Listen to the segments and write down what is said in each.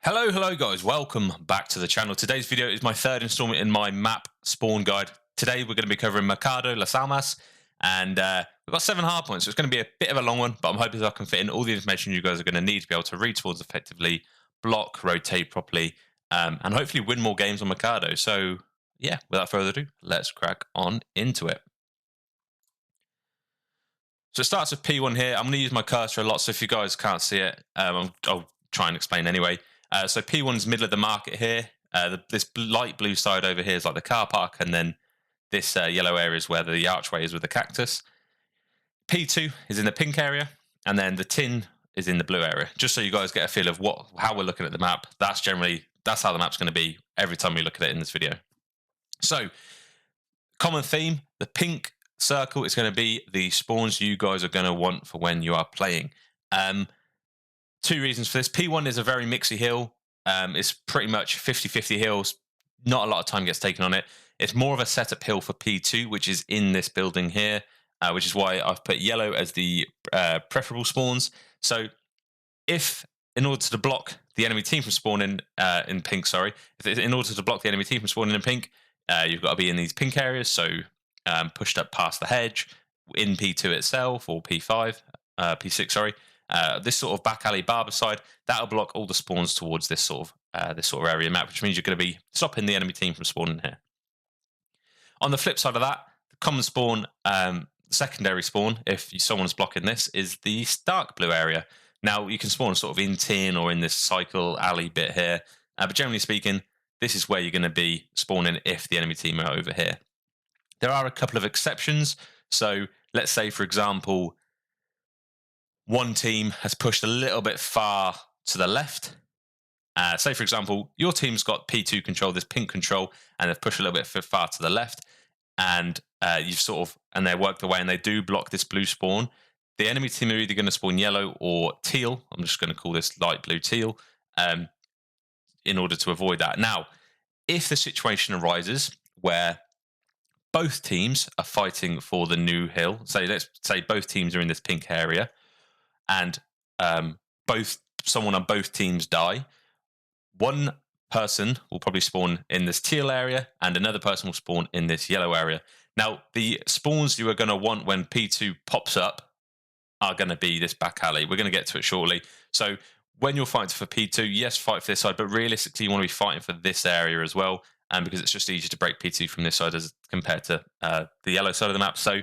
Hello guys, welcome back to the channel. Today's video is my third installment in my map spawn guide. Today we're going to be covering Mercado, Las Almas, and we've got 7 hard points, so it's going to be a bit of a long one, but I'm hoping I can fit in all the information you guys are going to need to be able to read towards effectively, block, rotate properly, and hopefully win more games on Mercado. So yeah, without further ado, let's crack on into it. So it starts with P1 here. I'm going to use my cursor a lot, so if you guys can't see it, I'll try and explain anyway. So P1's middle of the market here. This light blue side over here is like the car park, and then this yellow area is where the archway is with the cactus. P2 is in the pink area, and then the tin is in the blue area. Just so you guys get a feel of how we're looking at the map. That's how the map's going to be every time we look at it in this video. So, common theme: the pink circle is going to be the spawns you guys are going to want for when you are playing. Two reasons for this. P1 is a very mixy hill. It's pretty much 50-50 hills. Not a lot of time gets taken on it. It's more of a setup hill for P2, which is in this building here, which is why I've put yellow as the preferable spawns. So if, in order to block the enemy team from spawning in pink, in order to block the enemy team from spawning in pink, you've got to be in these pink areas, so pushed up past the hedge, in P2 itself, or P5, P6, sorry. This sort of back alley barber side, that'll block all the spawns towards this sort of area map, which means you're going to be stopping the enemy team from spawning here. On the flip side of that, the common spawn, secondary spawn, if someone's blocking this, is the dark blue area. Now you can spawn sort of in tin or in this cycle alley bit here, but generally speaking, this is where you're going to be spawning if the enemy team are over here. There are a couple of exceptions. So let's say, for example, one team has pushed a little bit far to the left. Say, for example, your team's got P2 control, this pink control, and they've pushed a little bit far to the left, and they've worked away, and they do block this blue spawn. The enemy team are either going to spawn yellow or teal. I'm just going to call this light blue teal, in order to avoid that. Now, if the situation arises where both teams are fighting for the new hill, let's say both teams are in this pink area, and someone on both teams die, one person will probably spawn in this teal area and another person will spawn in this yellow area. Now, the spawns you are going to want when P2 pops up are going to be this back alley. We're going to get to it shortly. So when you're fighting for P2, yes, fight for this side, but realistically you want to be fighting for this area as well, because it's just easier to break P2 from this side as compared to the yellow side of the map. So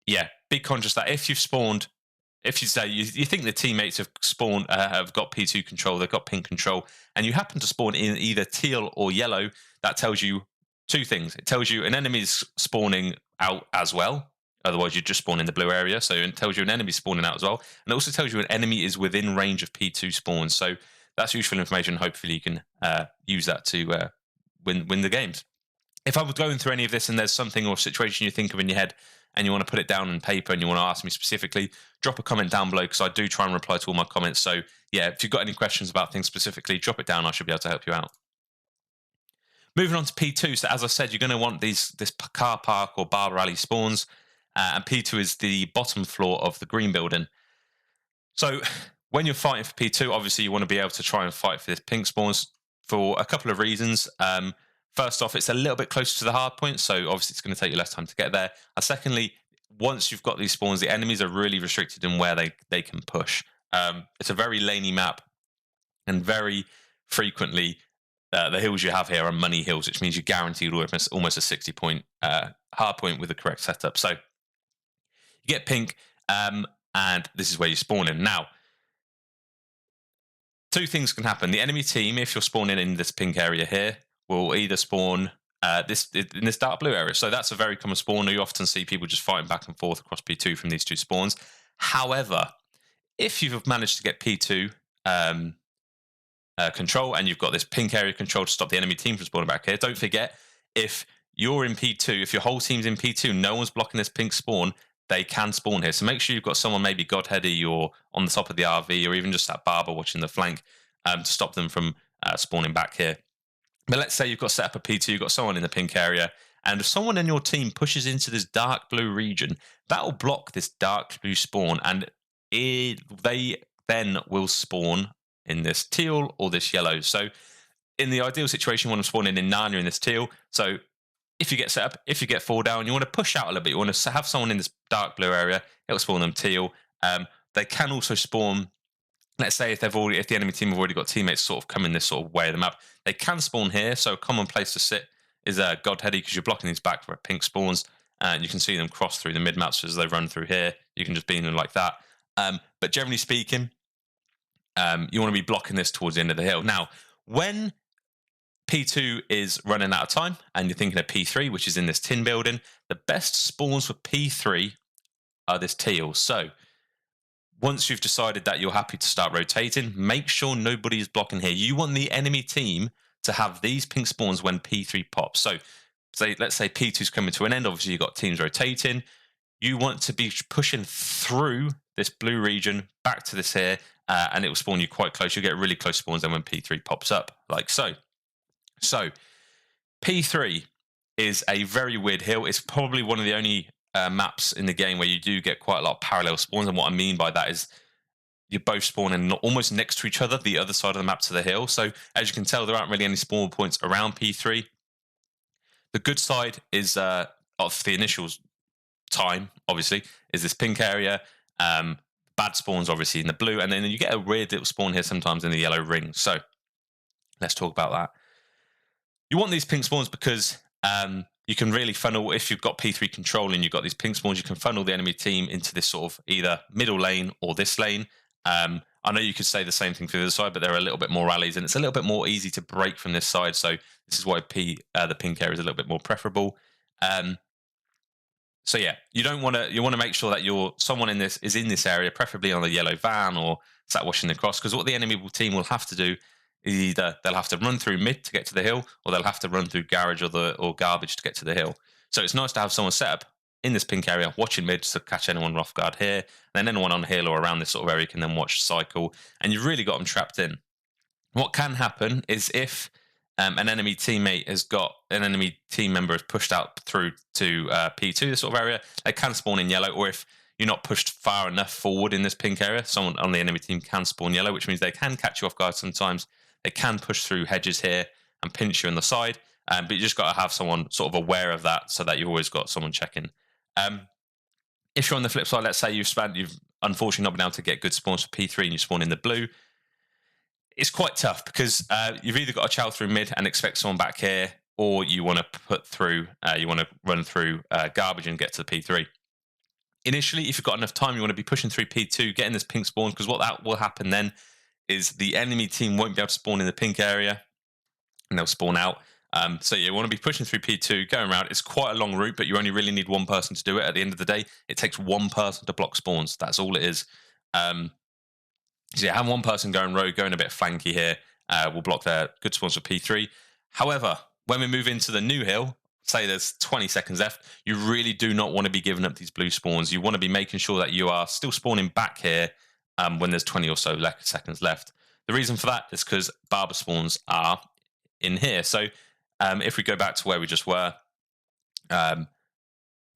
yeah, be conscious that if you've spawned, if you say you think the teammates have spawned, have got P2 control, they've got pink control, and you happen to spawn in either teal or yellow, that tells you two things. It tells you an enemy's spawning out as well. Otherwise, you'd just spawn in the blue area. So it tells you an enemy spawning out as well. And it also tells you an enemy is within range of P2 spawns. So that's useful information. Hopefully you can use that to win the games. If I was going through any of this and there's something or situation you think of in your head and you want to put it down on paper and you want to ask me specifically, drop a comment down below, because I do try and reply to all my comments. So yeah, if you've got any questions about things specifically, drop it down. I should be able to help you out. Moving on to P2. So as I said, you're going to want this car park or barber alley spawns, and P2 is the bottom floor of the green building. So when you're fighting for P2, obviously you want to be able to try and fight for this pink spawns for a couple of reasons. First off, it's a little bit closer to the hard point, so obviously it's going to take you less time to get there. And secondly, once you've got these spawns, the enemies are really restricted in where they can push. It's a very laney map, and very frequently the hills you have here are money hills, which means you're guaranteed almost a 60-point hard point with the correct setup. So you get pink, and this is where you spawn in. Now, two things can happen. The enemy team, if you're spawning in this pink area here, will either spawn in this dark blue area. So that's a very common spawn. You often see people just fighting back and forth across P2 from these two spawns. However, if you've managed to get P2 control and you've got this pink area control to stop the enemy team from spawning back here, don't forget, if you're in P2, if your whole team's in P2, no one's blocking this pink spawn, they can spawn here. So make sure you've got someone, maybe Godheady or on the top of the RV, or even just that barber watching the flank, to stop them from spawning back here. But let's say you've got set up a P2, you've got someone in the pink area, and if someone in your team pushes into this dark blue region, that will block this dark blue spawn, and they then will spawn in this teal or this yellow. So in the ideal situation, you want to spawn in Nanya in this teal. So if you get set up, if you get 4 down, you want to push out a little bit. You want to have someone in this dark blue area. It'll spawn them teal. They can also spawn. Let's say if the enemy team have already got teammates sort of coming this sort of way of the map, they can spawn here. So a common place to sit is Godheady, because you're blocking these back where pink spawns, and you can see them cross through the mid maps as they run through here. You can just beam them like that. But generally speaking, you want to be blocking this towards the end of the hill. Now, when P2 is running out of time and you're thinking of P3, which is in this tin building, the best spawns for P3 are this teal. So once you've decided that you're happy to start rotating, make sure nobody is blocking here. You want the enemy team to have these pink spawns when P3 pops. So let's say P2 is coming to an end. Obviously, you've got teams rotating. You want to be pushing through this blue region back to this here, and it will spawn you quite close. You'll get really close spawns then when P3 pops up, like so. So P3 is a very weird hill. It's probably one of the only maps in the game where you do get quite a lot of parallel spawns. And what I mean by that is you're both spawning almost next to each other, the other side of the map to the hill. So as you can tell, there aren't really any spawn points around P3. The good side is of the initial time, obviously, is this pink area. Bad spawns, obviously, in the blue. And then you get a weird little spawn here sometimes in the yellow ring. So let's talk about that. You want these pink spawns because you can really funnel, if you've got P3 control and you've got these pink spawns, you can funnel the enemy team into this sort of either middle lane or this lane. I know you could say the same thing for the other side, but there are a little bit more rallies and it's a little bit more easy to break from this side. So this is why the pink area is a little bit more preferable. So yeah, you want to make sure that someone is in this area, preferably on a yellow van or sat washing the cross, because what the enemy team will have to do is either they'll have to run through mid to get to the hill, or they'll have to run through garage or garbage to get to the hill. So it's nice to have someone set up in this pink area, watching mid to catch anyone off guard here, and then anyone on the hill or around this sort of area can then watch cycle, and you've really got them trapped in. What can happen is if an enemy teammate an enemy team member has pushed out through to P2, this sort of area, they can spawn in yellow, or if you're not pushed far enough forward in this pink area, someone on the enemy team can spawn yellow, which means they can catch you off guard sometimes. They can push through hedges here and pinch you on the side, but you just got to have someone sort of aware of that so that you've always got someone checking. If you're on the flip side, let's say you've unfortunately not been able to get good spawns for P3 and you spawn in the blue, it's quite tough because you've either got to chow through mid and expect someone back here, or you want to run through garbage and get to the P3. Initially, if you've got enough time, you want to be pushing through P2, getting this pink spawn, because what that will happen then is the enemy team won't be able to spawn in the pink area and they'll spawn out. So you want to be pushing through P2, going around. It's quite a long route, but you only really need one person to do it. At the end of the day, it takes one person to block spawns. That's all it is. So yeah, have one person going rogue, going a bit flanky here. Will block their good spawns for P3. However, when we move into the new hill, say there's 20 seconds left, you really do not want to be giving up these blue spawns. You want to be making sure that you are still spawning back here when there's 20 or so seconds left. The reason for that is because barber spawns are in here. So if we go back to where we just were,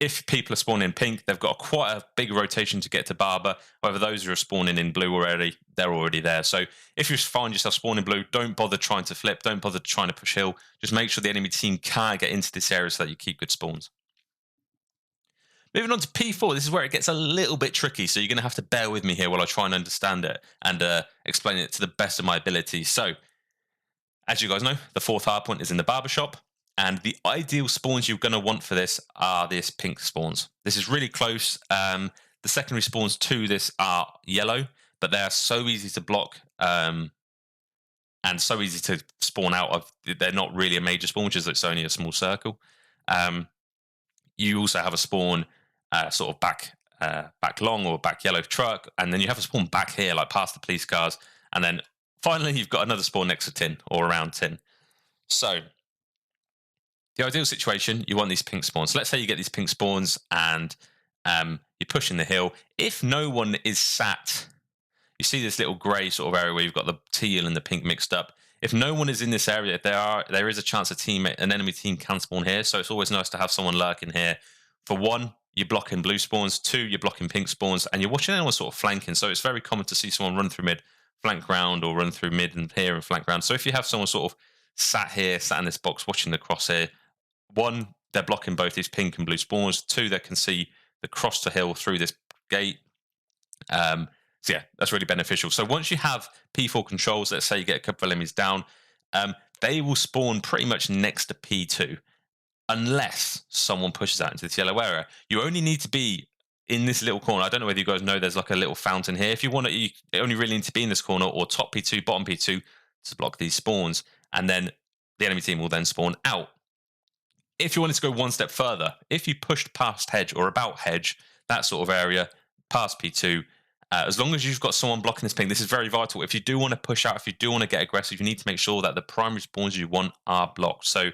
if people are spawning in pink, they've got quite a big rotation to get to barber. However, those who are spawning in blue already, they're already there. So if you find yourself spawning blue, don't bother trying to flip. Don't bother trying to push hill. Just make sure the enemy team can't get into this area so that you keep good spawns. Moving on to P4, this is where it gets a little bit tricky. So you're going to have to bear with me here while I try and understand it and explain it to the best of my ability. So as you guys know, the fourth hardpoint is in the barbershop. And the ideal spawns you're going to want for this are these pink spawns. This is really close. The secondary spawns to this are yellow, but they are so easy to block and so easy to spawn out of. They're not really a major spawn, which is it's only a small circle. You also have a spawn sort of back long or back yellow truck, and then you have a spawn back here, like past the police cars, and then finally you've got another spawn next to tin or around tin. So the ideal situation, you want these pink spawns. So let's say you get these pink spawns and you're pushing the hill. If no one is sat, you see this little grey sort of area where you've got the teal and the pink mixed up. If no one is in this area, there is a chance an enemy team can spawn here. So it's always nice to have someone lurking here. For one, you're blocking blue spawns. Two, you're blocking pink spawns. And you're watching anyone sort of flanking. So it's very common to see someone run through mid, flank round or run through mid and here and flank round. So if you have someone sort of sat here, sat in this box watching the crosshair, one, they're blocking both these pink and blue spawns. Two, they can see the cross to hill through this gate. So yeah, that's really beneficial. So once you have P4 controls, let's say you get a couple of enemies down, they will spawn pretty much next to P2 unless someone pushes out into this yellow area. You only need to be in this little corner. I don't know whether you guys know there's like a little fountain here. If you want to, you only really need to be in this corner or top P2, bottom P2 to block these spawns. And then the enemy team will then spawn out. If you wanted to go one step further, if you pushed past hedge or about hedge, that sort of area, past P2, as long as you've got someone blocking this ping, this is very vital. If you do want to push out, if you do want to get aggressive, you need to make sure that the primary spawns you want are blocked. So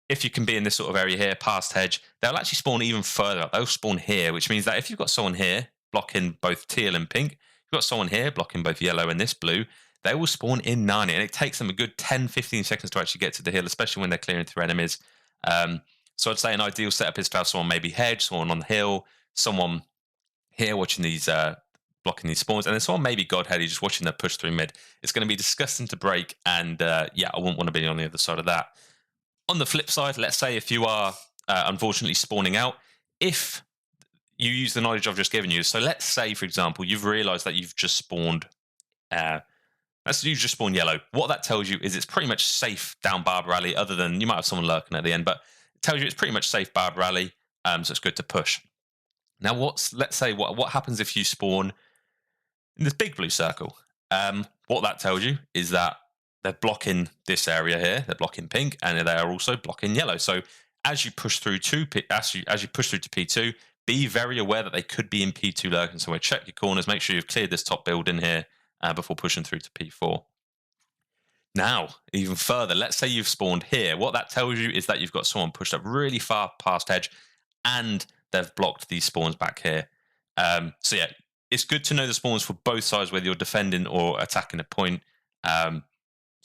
if you can be in this sort of area here, past hedge, they'll actually spawn even further up. They'll spawn here, which means that if you've got someone here blocking both teal and pink, you've got someone here blocking both yellow and this blue, they will spawn in Narnia. And it takes them a good 10-15 seconds to actually get to the hill, especially when they're clearing through enemies. So I'd say an ideal setup is to have someone maybe hedge, someone on the hill, someone here watching these, blocking these spawns, and then someone maybe godheady just watching their push through mid. It's going to be disgusting to break, and yeah, I wouldn't want to be on the other side of that. On the flip side, let's say if you are unfortunately spawning out, if you use the knowledge I've just given you, so let's say, for example, you've realized that you've just spawned, you've just spawned yellow. What that tells you is it's pretty much safe down Barber Alley, other than you might have someone lurking at the end, but it tells you it's pretty much safe Barber Alley, so it's good to push. Now, let's say what happens if you spawn in this big blue circle? What that tells you is that they're blocking this area here. They're blocking pink, and they are also blocking yellow. So as you push through to P2, be very aware that they could be in P2 lurking. So check your corners, make sure you've cleared this top building here before pushing through to P4. Now, even further, let's say you've spawned here. What that tells you is that you've got someone pushed up really far past edge, and they've blocked these spawns back here. So yeah, it's good to know the spawns for both sides, whether you're defending or attacking a point.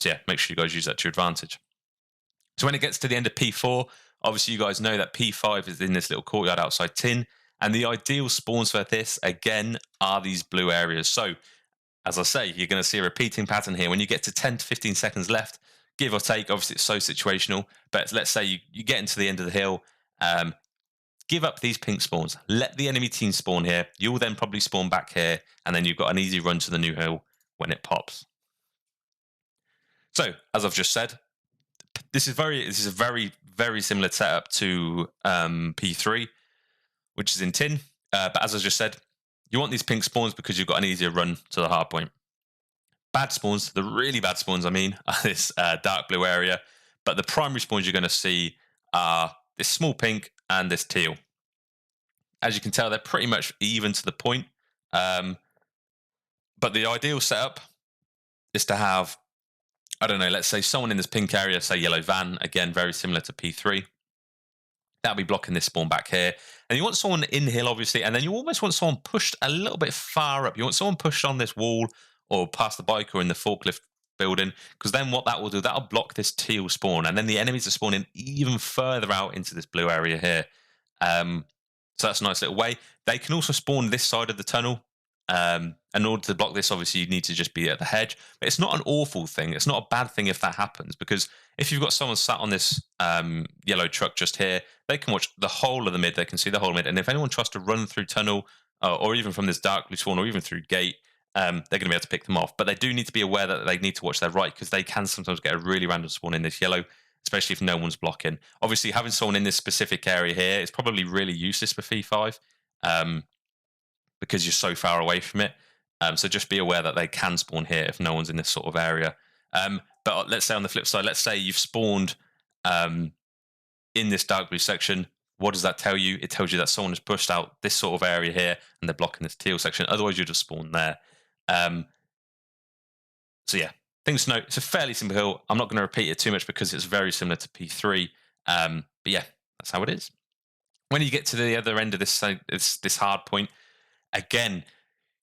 So yeah, make sure you guys use that to your advantage. So when it gets to the end of P4, obviously you guys know that P5 is in this little courtyard outside tin, and the ideal spawns for this, again, are these blue areas. So, as I say, you're going to see a repeating pattern here. When you get to 10 to 15 seconds left, give or take, obviously it's so situational, but let's say you get into the end of the hill, give up these pink spawns. Let the enemy team spawn here. You'll then probably spawn back here, and then you've got an easy run to the new hill when it pops. So, as I've just said, this is a very, very similar setup to P3, which is in tin. But as I just said, you want these pink spawns because you've got an easier run to the hard point. Bad spawns, the really bad spawns, I mean, are this dark blue area. But the primary spawns you're going to see are this small pink and this teal. As you can tell, they're pretty much even to the point. But the ideal setup is to have, I don't know, let's say someone in this pink area, say yellow van, again, very similar to P3. That'll be blocking this spawn back here. And you want someone in hill, obviously, and then you almost want someone pushed a little bit far up. You want someone pushed on this wall or past the bike or in the forklift building, because then what that will do, that'll block this teal spawn, and then the enemies are spawning even further out into this blue area here. So that's a nice little way. They can also spawn this side of the tunnel. In order to block this, obviously, you need to just be at the hedge. But it's not an awful thing. It's not a bad thing if that happens, because if you've got someone sat on this yellow truck just here, they can watch the whole of the mid. They can see the whole mid. And if anyone tries to run through tunnel or even from this dark blue spawn or even through gate, they're going to be able to pick them off. But they do need to be aware that they need to watch their right, because they can sometimes get a really random spawn in this yellow, especially if no one's blocking. Obviously, having someone in this specific area here is probably really useless for P5 because you're so far away from it. So just be aware that they can spawn here if no one's in this sort of area. But let's say on the flip side, let's say you've spawned in this dark blue section. What does that tell you? It tells you that someone has pushed out this sort of area here and they're blocking this teal section. Otherwise, you'd just spawn there. So yeah, things to note. It's a fairly simple hill. I'm not going to repeat it too much because it's very similar to P3. But yeah, that's how it is. When you get to the other end of this hard point, again,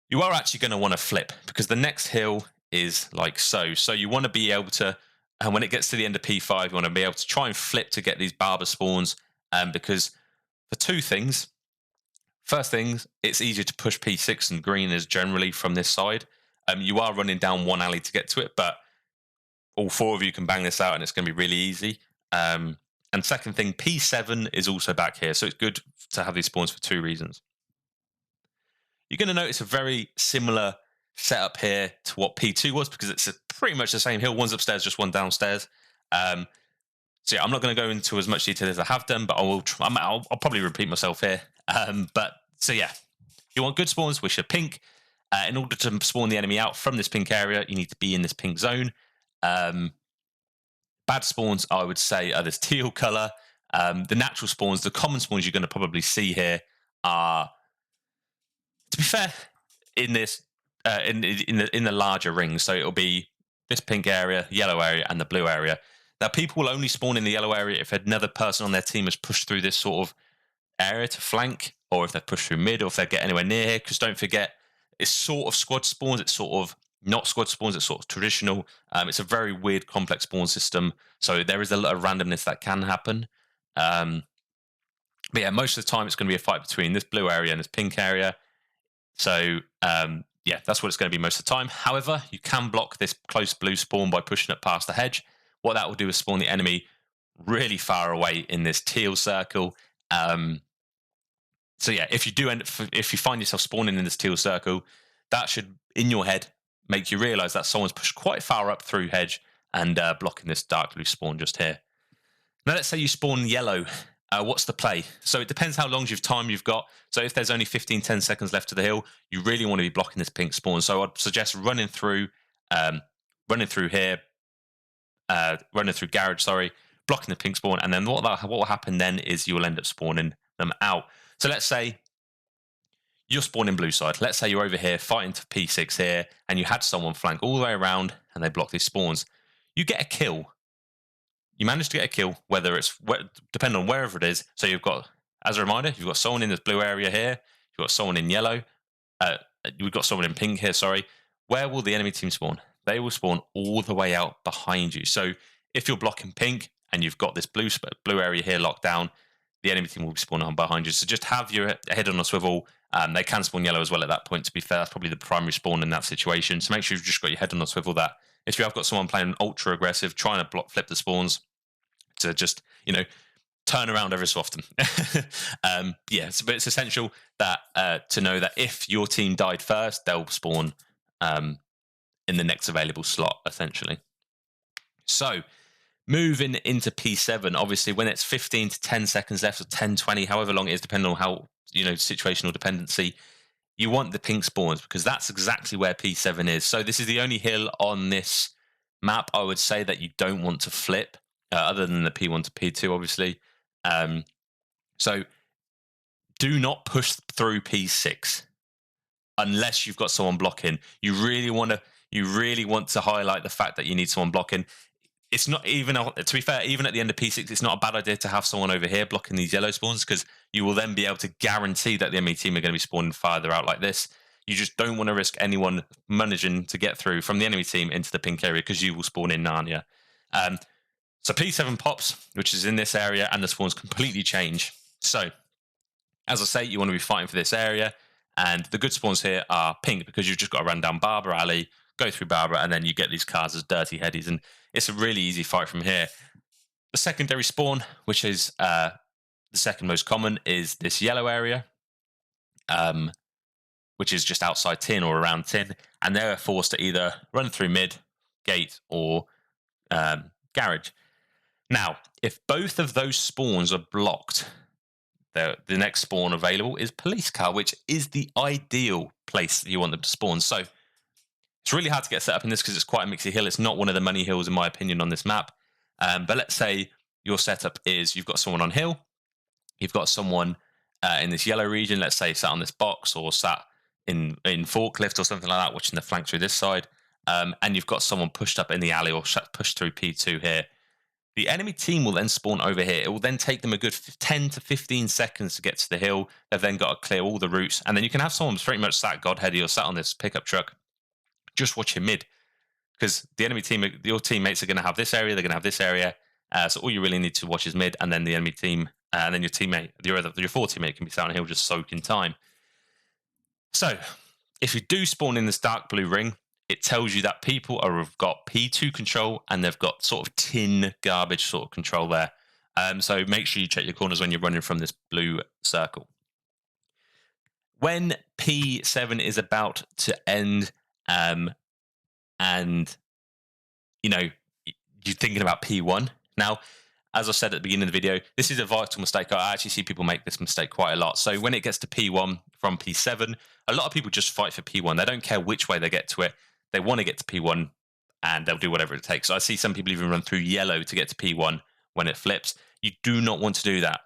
you are actually going to want to flip, because the next hill is like so. So you want to be able to, and when it gets to the end of P5, you want to be able to try and flip to get these barber spawns, because for two things. First thing, it's easier to push P6 and green is generally from this side. You are running down one alley to get to it, but all 4 of you can bang this out, and it's going to be really easy. And second thing, P7 is also back here, so it's good to have these spawns for 2 reasons. You're going to notice a very similar setup here to what P2 was, because it's pretty much the same hill. One's upstairs, just one downstairs. So yeah, I'm not going to go into as much detail as I have done, but I'll probably repeat myself here. But so yeah, if you want good spawns, which are pink, in order to spawn the enemy out from this pink area, you need to be in this pink zone. Bad spawns, I would say, are this teal color. The natural spawns, the common spawns you're going to probably see here are, to be fair, in this in the larger rings. So it'll be this pink area, yellow area, and the blue area. Now, people will only spawn in the yellow area if another person on their team has pushed through this sort of area to flank, or if they've pushed through mid, or if they get anywhere near here. Because don't forget, it's sort of squad spawns. It's sort of not squad spawns. It's sort of traditional. It's a very weird, complex spawn system. So there is a lot of randomness that can happen. But yeah, most of the time it's going to be a fight between this blue area and this pink area. So yeah, that's what it's going to be most of the time. However, you can block this close blue spawn by pushing it past the hedge. What that will do is spawn the enemy really far away in this teal circle. So yeah, if you find yourself spawning in this teal circle, that should, in your head, make you realise that someone's pushed quite far up through hedge and blocking this dark blue spawn just here. Now, let's say you spawn yellow. What's the play? So it depends how long time you've got. So if there's only 10 seconds left to the hill, you really want to be blocking this pink spawn. So I'd suggest running through here, running through garage, blocking the pink spawn, and then what will happen then is you will end up spawning them out. So let's say you're spawning blue side. Let's say you're over here fighting to P6 here, and you had someone flank all the way around, and they block these spawns. You get a kill. You manage to get a kill, depending on wherever it is. So you've got, as a reminder, you've got someone in this blue area here. You've got someone in yellow. We've got someone in pink here, sorry. Where will the enemy team spawn? They will spawn all the way out behind you. So if you're blocking pink and you've got this blue area here locked down, the enemy team will be spawning on behind you. So just have your head on a swivel. They can spawn yellow as well at that point, to be fair. That's probably the primary spawn in that situation. So make sure you've just got your head on a swivel, that if you have got someone playing ultra aggressive, trying to flip the spawns, to just, turn around every so often. Yeah, but it's essential that to know that if your team died first, they'll spawn in the next available slot, essentially. So moving into P7, obviously when it's 15 to 10 seconds left, or 10, 20, however long it is, depending on how, situational dependency, you want the pink spawns, because that's exactly where P7 is. So this is the only hill on this map, I would say, that you don't want to flip, other than the P1 to P2, obviously. So do not push through P6 unless you've got someone blocking. You really want to highlight the fact that you need someone blocking. It's not even, to be fair, even at the end of P6, it's not a bad idea to have someone over here blocking these yellow spawns, because you will then be able to guarantee that the enemy team are going to be spawning farther out like this. You just don't want to risk anyone managing to get through from the enemy team into the pink area, because you will spawn in Narnia. So P7 pops, which is in this area, and the spawns completely change. So, as I say, you want to be fighting for this area, and the good spawns here are pink, because you've just got to run down Barbara Alley, go through Barbara, and then you get these cars as dirty headies, and it's a really easy fight from here. The secondary spawn, which is the second most common, is this yellow area, which is just outside tin or around tin, and they're forced to either run through mid, gate, or garage. Now, if both of those spawns are blocked, the next spawn available is police car, which is the ideal place that you want them to spawn. So it's really hard to get set up in this, because it's quite a mixy hill. It's not one of the money hills, in my opinion, on this map. But let's say your setup is you've got someone on hill, you've got someone in this yellow region, let's say sat on this box, or sat in forklift or something like that, watching the flank through this side, and you've got someone pushed up in the alley or pushed through P2 here. The enemy team will then spawn over here. It will then take them a good 10 to 15 seconds to get to the hill. They've then got to clear all the routes. And then you can have someone pretty much sat godheady or sat on this pickup truck, just watching mid. Because the enemy team, your teammates are going to have this area, they're going to have this area. So all you really need to watch is mid, and then the enemy team, and then your teammate, your 4 teammate can be sat on the hill just soaking time. So if you do spawn in this dark blue ring, it tells you that people have got P2 control and they've got sort of tin garbage sort of control there. So make sure you check your corners when you're running from this blue circle. When P7 is about to end, and you're thinking about P1 now. As I said at the beginning of the video, this is a vital mistake. I actually see people make this mistake quite a lot. So when it gets to P1 from P7, a lot of people just fight for P1. They don't care which way they get to it. They want to get to P1 and they'll do whatever it takes. So I see some people even run through yellow to get to P1 when it flips. You do not want to do that.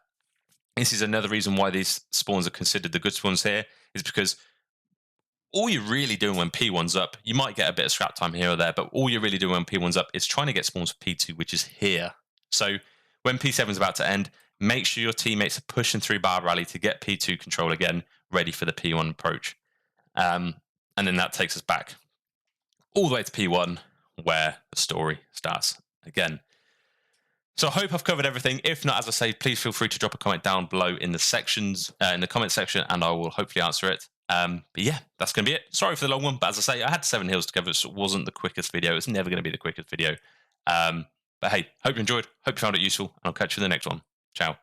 This is another reason why these spawns are considered the good spawns here, is because all you're really doing when P1's up, you might get a bit of scrap time here or there, but all you're really doing when P1's up is trying to get spawns for P2, which is here. So when P7's about to end, make sure your teammates are pushing through Bar Rally to get P2 control again, ready for the P1 approach. And then that takes us back all the way to P1, where the story starts again. So I hope I've covered everything. If not, as I say, please feel free to drop a comment down below in the comment section, and I will hopefully answer it. But yeah, that's going to be it. Sorry for the long one, but as I say, I had 7 hills to cover, so it wasn't the quickest video. It's never going to be the quickest video. But hey, hope you enjoyed. Hope you found it useful, and I'll catch you in the next one. Ciao.